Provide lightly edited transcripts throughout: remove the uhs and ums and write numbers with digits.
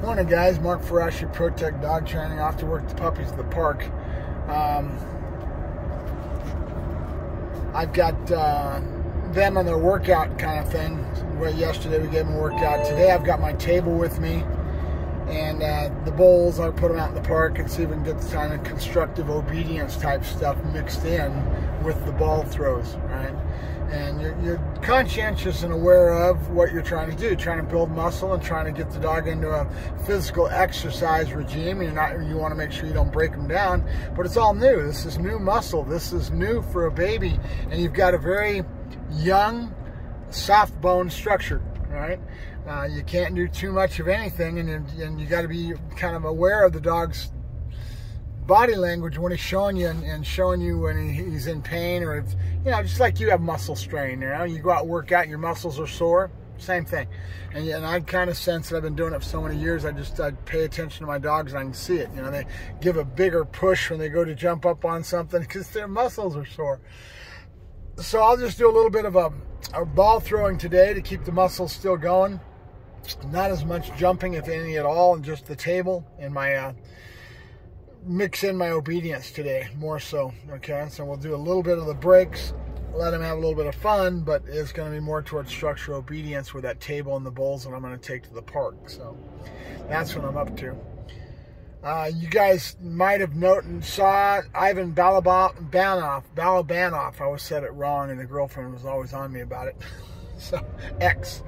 Morning guys, Mark Ferrasci, Protect Dog Training, off to work the puppies at the park. I've got them on their workout kind of thing. Well, yesterday we gave them a workout. Today I've got my table with me and the bowls. I'll put them out in the park and see if we can get the kind of constructive obedience type stuff mixed in with the ball throws, right? And you're conscientious and aware of what you're trying to do, trying to build muscle and trying to get the dog into a physical exercise regime. You want to make sure you don't break them down, but it's all new. This is new muscle. This is new for a baby, and you've got a very young, soft bone structure, right? You can't do too much of anything, and you got to be kind of aware of the dog's body language when he's showing you and showing you when he's in pain, or if, just like you have muscle strain. You go out and work out and your muscles are sore, same thing. And I kind of sense that. I've been doing it for so many years. I pay attention to my dogs and I can see it. They give a bigger push when they go to jump up on something because their muscles are sore. So I'll just do a little bit of a ball throwing today to keep the muscles still going. Not as much jumping, if any at all, and just the table and my mix in my obedience today, more so. Okay, so we'll do a little bit of the breaks, let them have a little bit of fun, but it's going to be more towards structural obedience with that table and the bowls that I'm going to take to the park. So that's what I'm up to. You guys might have saw Ivan Balabanov. I always said it wrong, and the girlfriend was always on me about it. So X.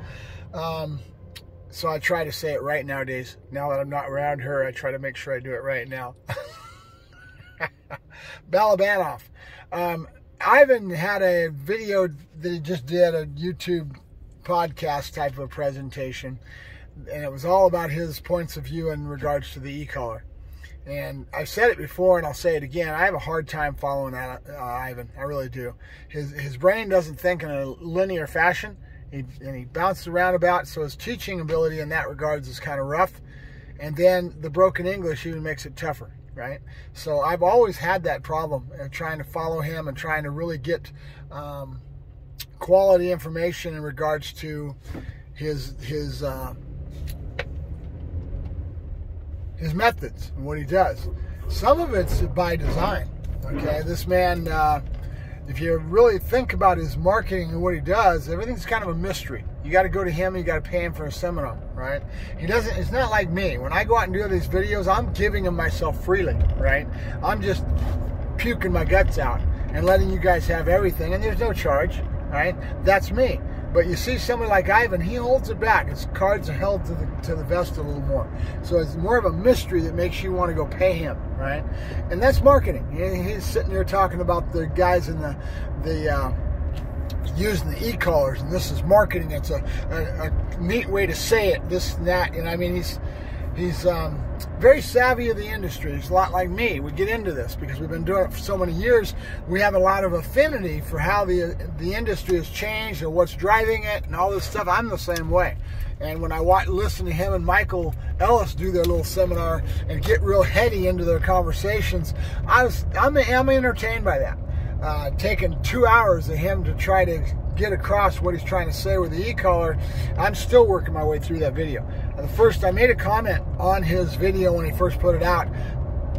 So I try to say it right nowadays. Now that I'm not around her, I try to make sure I do it right now. Balabanov. Ivan had a video that he just did, a YouTube podcast type of a presentation, and it was all about his points of view in regards to the Ecollar. And I've said it before, and I'll say it again. I have a hard time following that, Ivan. I really do. His brain doesn't think in a linear fashion. And he bounced around about, so his teaching ability in that regards is kind of rough. And then the broken English even makes it tougher, right? So I've always had that problem of trying to follow him and trying to really get quality information in regards to his methods and what he does. Some of it's by design, okay? This man, if you really think about his marketing and what he does, everything's kind of a mystery. You got to go to him and you got to pay him for a seminar, right? It's not like me. When I go out and do these videos, I'm giving them myself freely, right? I'm just puking my guts out and letting you guys have everything, and there's no charge, right? That's me. But you see somebody like Ivan, he holds it back. His cards are held to the vest a little more. So it's more of a mystery that makes you want to go pay him, right? And that's marketing. He's sitting there talking about the guys in the using the e-collars, and this is marketing. It's a neat way to say it, this and that. And I mean, he's very savvy of the industry. He's a lot like me. We get into this because we've been doing it for so many years. We have a lot of affinity for how the industry has changed and what's driving it and all this stuff. I'm the same way. And when I listen to him and Michael Ellis do their little seminar and get real heady into their conversations, I'm entertained by that. Taking 2 hours of him to try to get across what he's trying to say with the e-collar, I'm still working my way through that video. I made a comment on his video when he first put it out,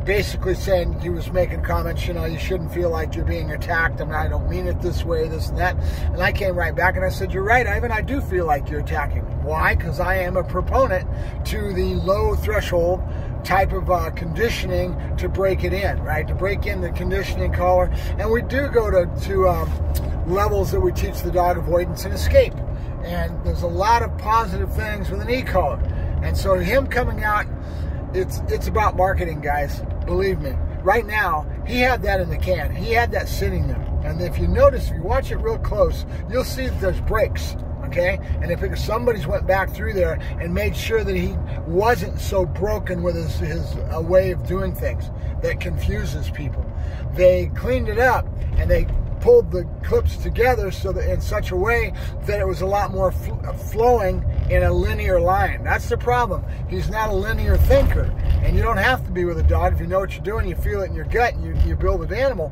basically saying, he was making comments, you shouldn't feel like you're being attacked, and I don't mean it this way, this and that. And I came right back and I said, you're right, Ivan, I do feel like you're attacking me. Why? Because I am a proponent to the low threshold type of conditioning to break it in, right? To break in the conditioning collar. And we do go to levels that we teach the dog avoidance and escape. And there's a lot of positive things with an e-collar. And so him coming out, it's about marketing, guys. Believe me. Right now, he had that in the can. He had that sitting there. And if you notice, if you watch it real close, you'll see that there's breaks. Okay, and if somebody's went back through there and made sure that he wasn't so broken with his way of doing things that confuses people, they cleaned it up and they pulled the clips together so that in such a way that it was a lot more flowing in a linear line. That's the problem. He's not a linear thinker, and you don't have to be with a dog. If you know what you're doing, you feel it in your gut, and you build an animal.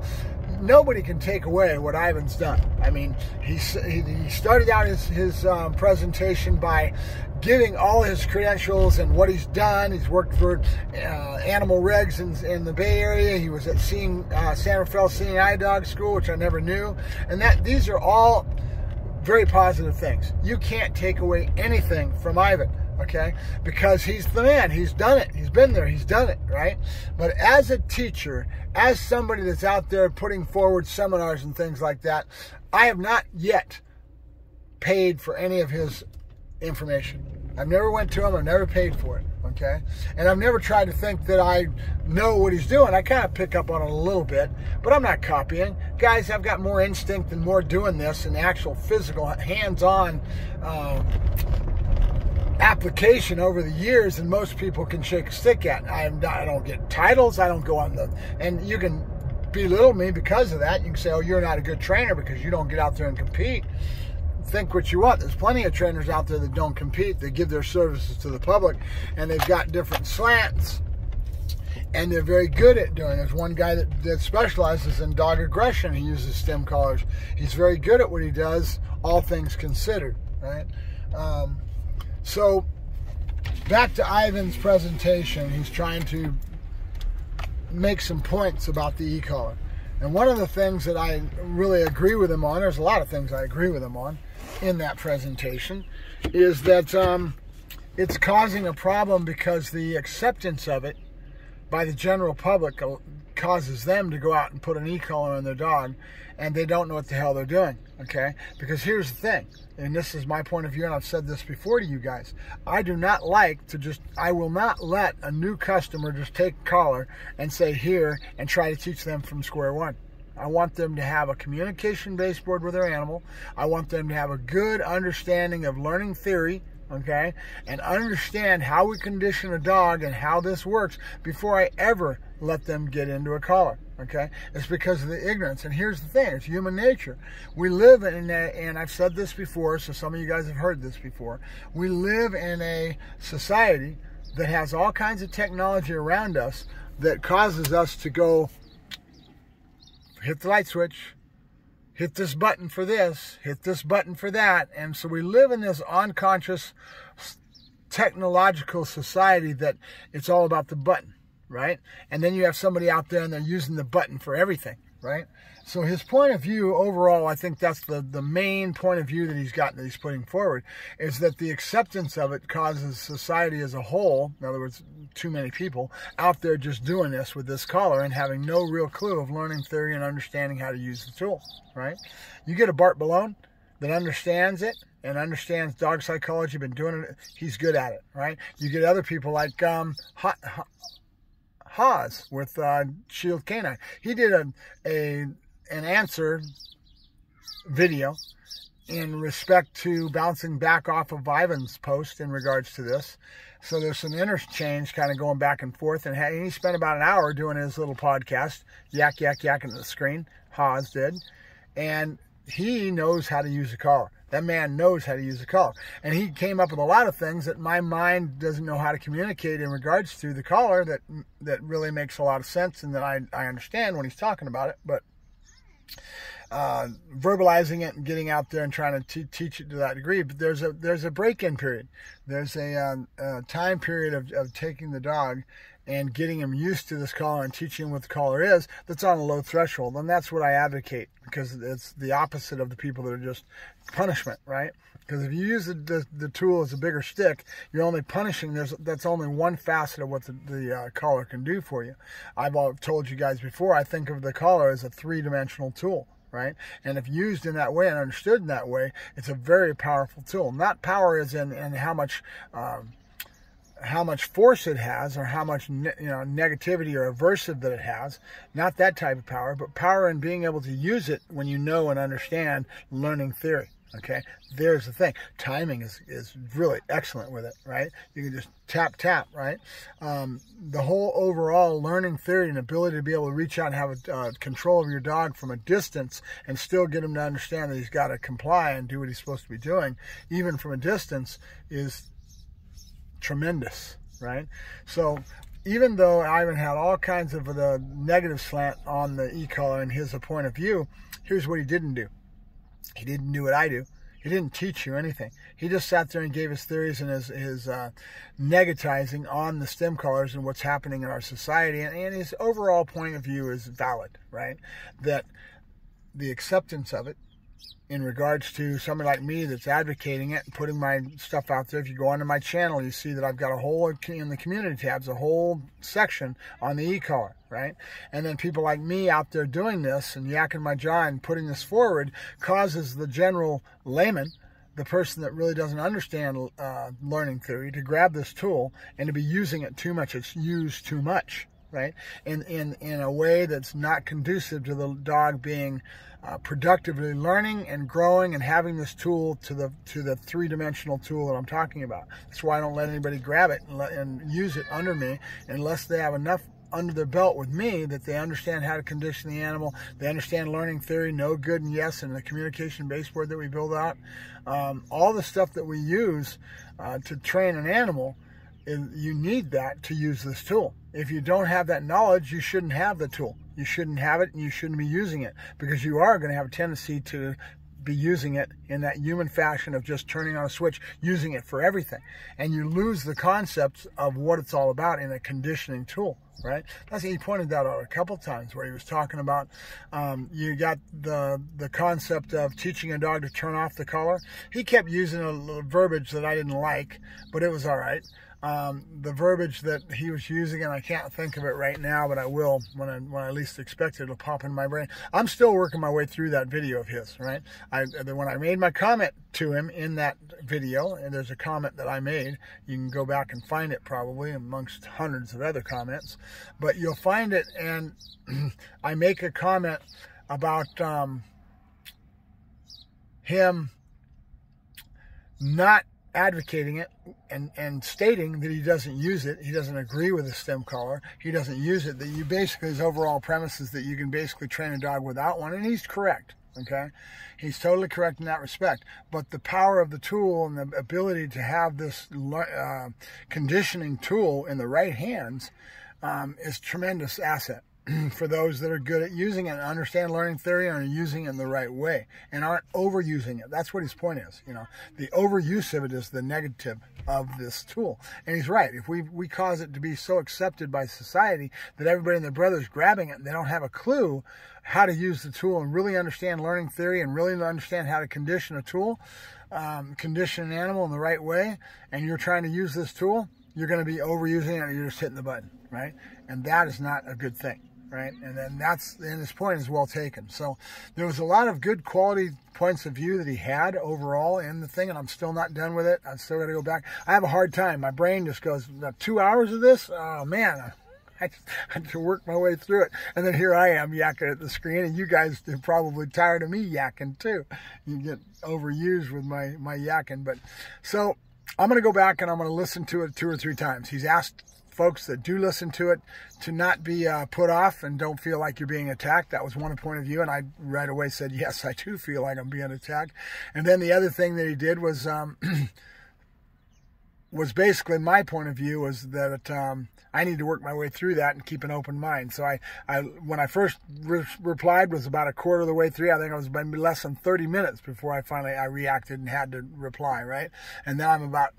nobody can take away what Ivan's done. I mean, he started out his presentation by giving all his credentials and what he's done. He's worked for animal regs in the Bay Area. He was at San Rafael Seeing Eye Dog School, which I never knew. And these are all very positive things. You can't take away anything from Ivan, okay? Because he's the man. He's done it. He's been there. He's done it, right? But as a teacher, as somebody that's out there putting forward seminars and things like that, I have not yet paid for any of his information. I've never went to him. I've never paid for it, okay? And I've never tried to think that I know what he's doing. I kind of pick up on it a little bit, but I'm not copying. Guys, I've got more instinct and more doing this and actual physical, hands-on application over the years than most people can shake a stick at. I don't get titles. I don't go on and you can belittle me because of that. You can say, oh, you're not a good trainer because you don't get out there and compete. Think what you want. There's plenty of trainers out there that don't compete. They give their services to the public, and they've got different slants, and they're very good at doing it. There's one guy that specializes in dog aggression. He uses stem collars. He's very good at what he does, all things considered, right? So back to Ivan's presentation. He's trying to make some points about the e-collar. And one of the things that I really agree with him on, there's a lot of things I agree with him on in that presentation, is that it's causing a problem because the acceptance of it by the general public causes them to go out and put an e-collar on their dog, and they don't know what the hell they're doing, okay? Because here's the thing, and this is my point of view, and I've said this before to you guys. I do not like to I will not let a new customer just take a collar and say here and try to teach them from square one. I want them to have a communication baseboard with their animal. I want them to have a good understanding of learning theory, okay, and understand how we condition a dog and how this works before I ever let them get into a collar, okay? It's because of the ignorance. And here's the thing, it's human nature. We live in and I've said this before, so some of you guys have heard this before, we live in a society that has all kinds of technology around us that causes us to go, hit the light switch, hit this button for this, hit this button for that. And so we live in this unconscious technological society that it's all about the button, right? And then you have somebody out there and they're using the button for everything, right? So his point of view overall, I think that's the main point of view that he's putting forward, is that the acceptance of it causes society as a whole, in other words, too many people out there just doing this with this collar and having no real clue of learning theory and understanding how to use the tool, right? You get a Bart Balone that understands it and understands dog psychology, been doing it, he's good at it, right? You get other people like Haas with Shield Canine. He did an answer video in respect to bouncing back off of Ivan's post in regards to this. So there's some interchange kind of going back and forth. And he spent about an hour doing his little podcast, yakking the screen. Haas did. And he knows how to use a collar. That man knows how to use a collar. And he came up with a lot of things that my mind doesn't know how to communicate in regards to the collar that really makes a lot of sense and that I understand when he's talking about it. But verbalizing it and getting out there and trying to teach it to that degree. But there's a break-in period. There's a time period of taking the dog and getting him used to this collar and teaching him what the collar is that's on a low threshold. And that's what I advocate, because it's the opposite of the people that are just punishment, right? Because if you use the tool as a bigger stick, you're only punishing. That's only one facet of what the collar can do for you. I've told you guys before, I think of the collar as a three-dimensional tool, right? And if used in that way and understood in that way, it's a very powerful tool. Not power as in how much force it has or how much negativity or aversive that it has. Not that type of power, but power in being able to use it when you know and understand learning theory. Okay, there's the thing. Timing is really excellent with it, right? You can just tap, right? The whole overall learning theory and ability to be able to reach out and have control of your dog from a distance and still get him to understand that he's got to comply and do what he's supposed to be doing, even from a distance, is tremendous, right? So even though Ivan had all kinds of the negative slant on the Ecollar and his point of view, here's what he didn't do. He didn't do what I do. He didn't teach you anything. He just sat there and gave his theories and his negatizing on the stem collars and what's happening in our society. And his overall point of view is valid, right? That the acceptance of it, in regards to somebody like me that's advocating it and putting my stuff out there. If you go onto my channel, you see that I've got a whole, in the community tabs, a whole section on the Ecollar, right? And then people like me out there doing this and yakking my jaw and putting this forward causes the general layman, the person that really doesn't understand learning theory, to grab this tool and to be using it too much. It's used too much, right? In a way that's not conducive to the dog being productively learning and growing and having this tool to the three-dimensional tool that I'm talking about. That's why I don't let anybody grab it and use it under me unless they have enough under their belt with me that they understand how to condition the animal, they understand learning theory, no, good, and yes, and the communication baseboard that we build out. All the stuff that we use to train an animal, you need that to use this tool. If you don't have that knowledge, you shouldn't have the tool. You shouldn't have it, and you shouldn't be using it, because you are going to have a tendency to be using it in that human fashion of just turning on a switch, using it for everything. And you lose the concepts of what it's all about in a conditioning tool, right? That's, he pointed that out a couple times where he was talking about, you got the concept of teaching a dog to turn off the collar. He kept using a verbiage that I didn't like, but it was all right. The verbiage that he was using, and I can't think of it right now, but I will when I least expect it. It'll pop in my brain. I'm still working my way through that video of his, right? When I made my comment to him in that video, and there's a comment that I made, you can go back and find it probably amongst hundreds of other comments, but you'll find it, and I make a comment about him not advocating it and stating that he doesn't use it, he doesn't agree with the stem collar, he doesn't use it, that you basically, his overall premise is that you can basically train a dog without one, and he's correct, okay? He's totally correct in that respect. But the power of the tool and the ability to have this conditioning tool in the right hands is a tremendous asset for those that are good at using it and understand learning theory and are using it in the right way and aren't overusing it. That's what his point is. You know, the overuse of it is the negative of this tool. And he's right. If we cause it to be so accepted by society that everybody and their brother's grabbing it and they don't have a clue how to use the tool and really understand learning theory and really understand how to condition a tool, condition an animal in the right way, and you're trying to use this tool, you're going to be overusing it and you're just hitting the button, right? And that is not a good thing. Right, and then his point is well taken. So there was a lot of good quality points of view that he had overall in the thing, and I'm still not done with it. I still got to go back. I have a hard time. My brain just goes, 2 hours of this? Oh man, I had to work my way through it. And then here I am yakking at the screen, and you guys are probably tired of me yakking too. You get overused with my yakking. But so I'm going to go back and I'm going to listen to it 2 or 3 times. He's asked folks that do listen to it to not be put off and don't feel like you're being attacked. That was one point of view, and I right away said, yes, I do feel like I'm being attacked. And then the other thing that he did was was basically my point of view was that I need to work my way through that and keep an open mind. So I when I first replied was about a quarter of the way through. I think it was maybe less than 30 minutes before I reacted and had to reply, right? And then I'm about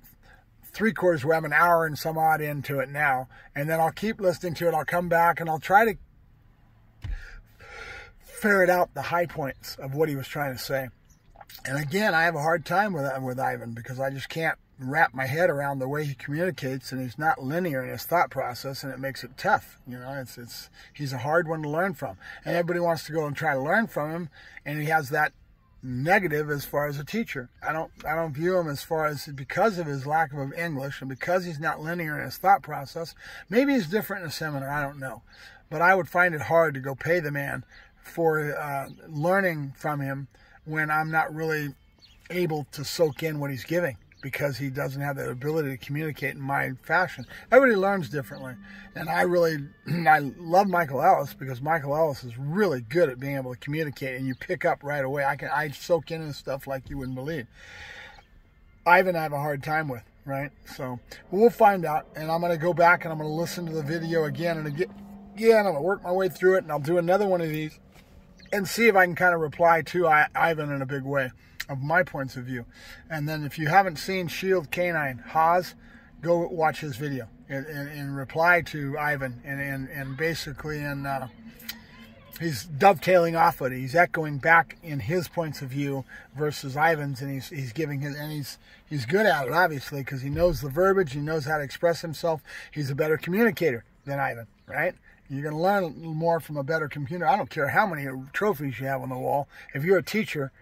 3/4 way. I'm an hour and some odd into it now, and then I'll keep listening to it. I'll come back and I'll try to ferret out the high points of what he was trying to say. And again, I have a hard time with Ivan because I just can't wrap my head around the way he communicates, and he's not linear in his thought process, and it makes it tough. You know, he's a hard one to learn from, and everybody wants to go and try to learn from him, and he has that negative as far as a teacher. I don't view him as far as, because of his lack of English and because he's not linear in his thought process. Maybe he's different in a seminar, I don't know, but I would find it hard to go pay the man for learning from him when I'm not really able to soak in what he's giving, because he doesn't have the ability to communicate in my fashion. Everybody learns differently. And I love Michael Ellis, because Michael Ellis is really good at being able to communicate, and you pick up right away. I soak in his stuff like you wouldn't believe. Ivan I have a hard time with. right? So we'll find out, and I'm going to go back and I'm going to listen to the video again and again. I'm going to work my way through it, and I'll do another one of these and see if I can kind of reply to Ivan in a big way of my points of view. And then if you haven't seen Shield Canine, Haas, go watch his video and reply to Ivan, and basically he's dovetailing off it. He's echoing back in his points of view versus Ivan's, and he's giving his, and he's good at it, obviously, because he knows the verbiage, he knows how to express himself. He's a better communicator than Ivan, right? You're going to learn more from a better communicator. I don't care how many trophies you have on the wall. If you're a teacher,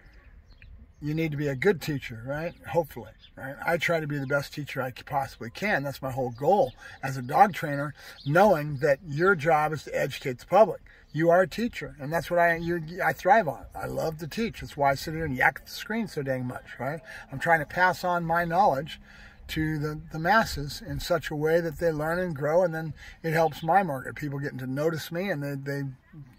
you need to be a good teacher, right? Hopefully, right? I try to be the best teacher I possibly can. That's my whole goal as a dog trainer, knowing that your job is to educate the public. You are a teacher, and that's what I thrive on. I love to teach. That's why I sit here and yak at the screen so dang much, right? I'm trying to pass on my knowledge to the masses in such a way that they learn and grow, and then it helps my market. People getting to notice me, and they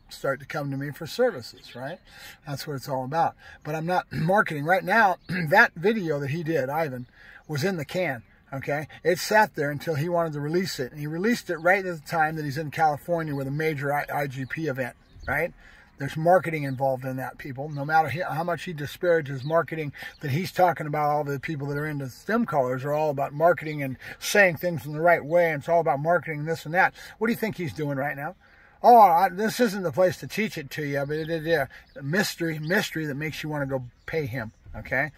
start to come to me for services, right? That's what it's all about. But I'm not marketing right now. That video that he did, Ivan, was in the can. Okay, it sat there until he wanted to release it, and he released it right at the time that he's in California with a major IGP event, right? There's marketing involved in that, people. No matter how much he disparages marketing, that he's talking about all the people that are into stem collars are all about marketing and saying things in the right way, and it's all about marketing this and that. What do you think he's doing right now? Oh, this isn't the place to teach it to you, but it is a mystery that makes you want to go pay him, okay?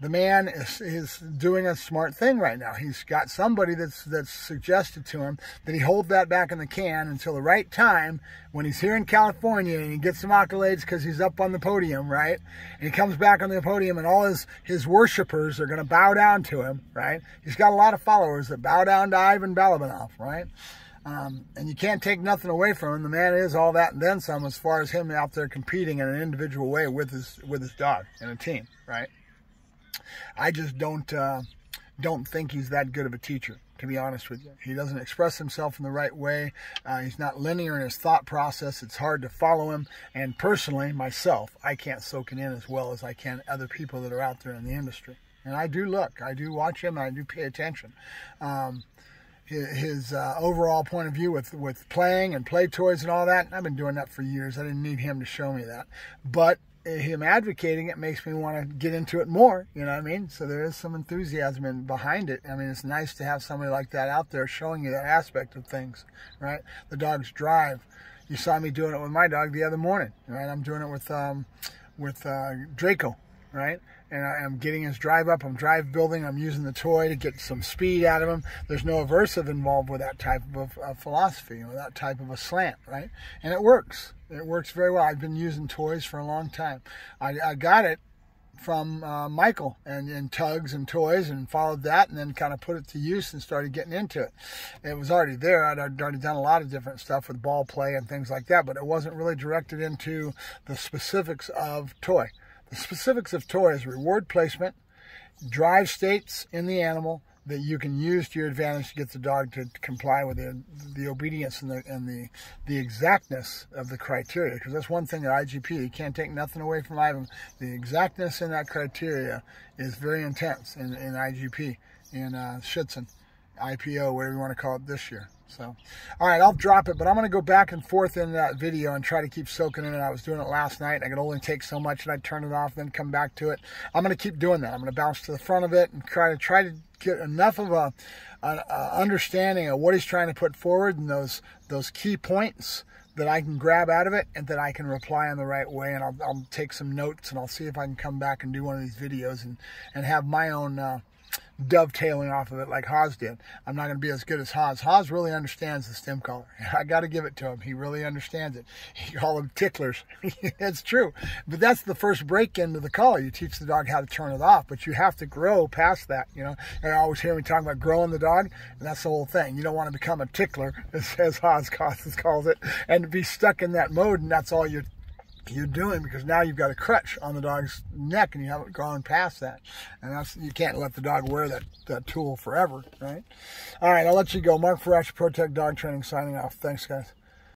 The man is doing a smart thing right now. He's got somebody that's suggested to him that he hold that back in the can until the right time when he's here in California and he gets some accolades because he's up on the podium, right? And he comes back on the podium and all his worshipers are going to bow down to him, right? He's got a lot of followers that bow down to Ivan Balabanov, right? And you can't take nothing away from him. The man is all that and then some as far as him out there competing in an individual way with his dog and a team, right? I just don't think he's that good of a teacher, to be honest with you. He doesn't express himself in the right way. He's not linear in his thought process. It's hard to follow him. And personally, myself, I can't soak it in as well as I can other people that are out there in the industry. And I do look. I do watch him. And I do pay attention. His overall point of view with playing and play toys and all that, I've been doing that for years. I didn't need him to show me that. But him advocating it makes me want to get into it more, you know what I mean? So there is some enthusiasm behind it. I mean, it's nice to have somebody like that out there showing you that aspect of things, right? The dog's drive. You saw me doing it with my dog the other morning, right? I'm doing it with Draco, right? And I'm getting his drive up. I'm drive building. I'm using the toy to get some speed out of him. There's no aversive involved with that type of philosophy or that type of a slant, right? And it works. It works very well. I've been using toys for a long time. I got it from Michael and tugs and toys and followed that and then kind of put it to use and started getting into it. It was already there. I'd already done a lot of different stuff with ball play and things like that, but it wasn't really directed into the specifics of toy. The specifics of toy is reward placement, drive states in the animal that you can use to your advantage to get the dog to comply with the obedience and the exactness of the criteria. Because that's one thing at IGP, you can't take nothing away from Ivan. The exactness in that criteria is very intense in IGP, in Schützen, IPO, whatever you want to call it this year. So, all right, I'll drop it, but I'm going to go back and forth in that video and try to keep soaking in it. I was doing it last night. I could only take so much, and I'd turn it off, then come back to it. I'm going to keep doing that. I'm going to bounce to the front of it and try to get enough of a understanding of what he's trying to put forward and those key points that I can grab out of it and that I can reply in the right way. And I'll take some notes, and I'll see if I can come back and do one of these videos and have my own dovetailing off of it like Haas did. I'm not going to be as good as Haas. Haas really understands the stem collar. I got to give it to him. He really understands it. You call them ticklers. It's true. But that's the first break into the collar. You teach the dog how to turn it off, but you have to grow past that, you know. And I always hear me talking about growing the dog, and that's the whole thing. You don't want to become a tickler, as Haas calls it, and to be stuck in that mode, and that's all you're doing, because now you've got a crutch on the dog's neck and you haven't gone past that, and you can't let the dog wear that tool forever, right? All right, I'll let you go. Mark Ferrasci, Protect Dog Training, signing off. Thanks, guys.